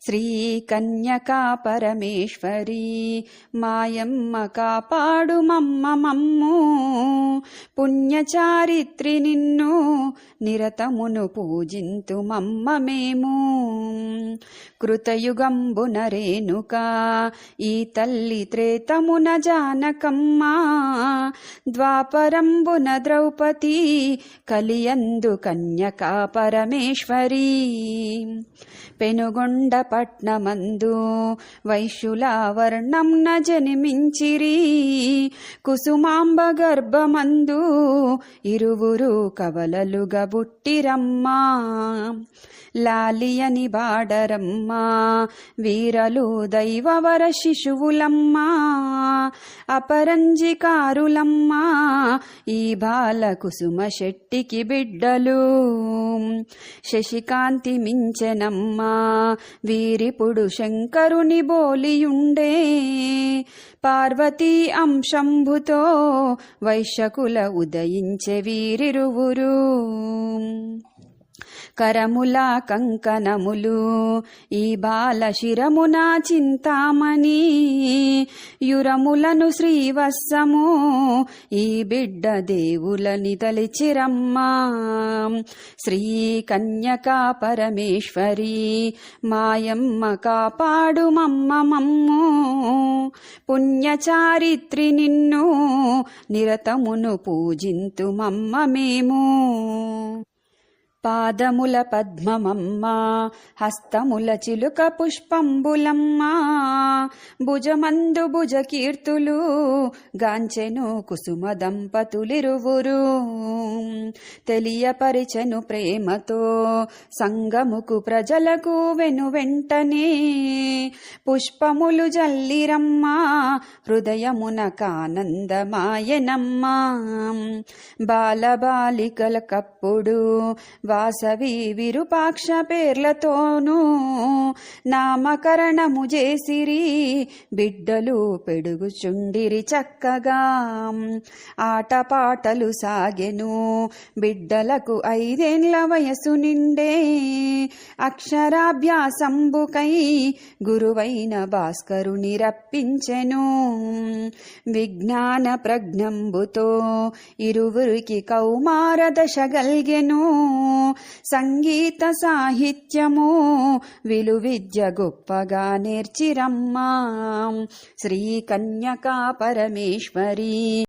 శ్రీ కన్యకా పరమేశ్వరీ మాయమ్మ కాపాడు మమ్ము పుణ్యచారిత్రి నిన్ను నిరతమును పూజింతు మమ్మ మేము. కృతయుగంబున రేణుక ఈ తల్లి త్రేతమున జానకమ్మ ద్వాపరంబున ద్రౌపది కలియందు కన్యకా పరమేశ్వరీ. పెనుగొండ పట్నమందు వైశ్యుల వర్ణంన జనిమించిరి కుసుమాంబ గర్భమందు ఇరువురు కవలలుగా బుట్టిరమ్మా. లాలియని బాడరమ్మా వీరలు దైవవర శిశువులమ్మా అపరంజికారులమ్మా ఈ బాల కుసుమ శెట్టికి బిడ్డలు. శశికాంతి మించెనమ్మా వీరిపుడు శంకరుని బోలియుండే పార్వతీ అంశంభుతో వైశ్యకుల ఉదయించే వీరిరువురు. కరముల కంకణములు ఈ బాల శిరమున చింతామణి యురములను శ్రీవత్సము ఈ బిడ్డ దేవులని తలిచిరమ్మా. శ్రీ కన్యకా పరమేశ్వరీ మాయమ్మ కాపాడు మమ్ము పుణ్యచారిత్రి నిన్ను నిరతమును పూజింతు మమ్మ మేము. పాదముల పద్మమమ్మా హస్తముల చిలుక పుష్పంబులమ్మా భుజమందు భుజ కీర్తులు గాంచెను కుసుమ దంపతులిరువురు. తెలియపరిచెను ప్రేమతో సంగముకు ప్రజలకు వెనువెంటనే పుష్పములు జల్లిరమ్మా హృదయమున కానందమాయనమ్మా. బాలబాలికల కప్పుడు వాసవి విరూపాక్ష పేర్లతోనూ నామకరణము చేసిరి బిడ్డలు పెడుగుచుండిరి చక్కగా. ఆటపాటలు సాగెను బిడ్డలకు 5 ఏళ్ల వయసు నిండే అక్షరాభ్యాసంబుకై గురువైన భాస్కరుని రప్పించెను. విజ్ఞాన ప్రజ్ఞంబుతో ఇరువురికి కౌమార దశ గల్గెను. సంగీత సాహిత్యము విలువిద్య గొప్పగా నేర్చిరమ్మా. శ్రీ కన్యకా పరమేశ్వరీ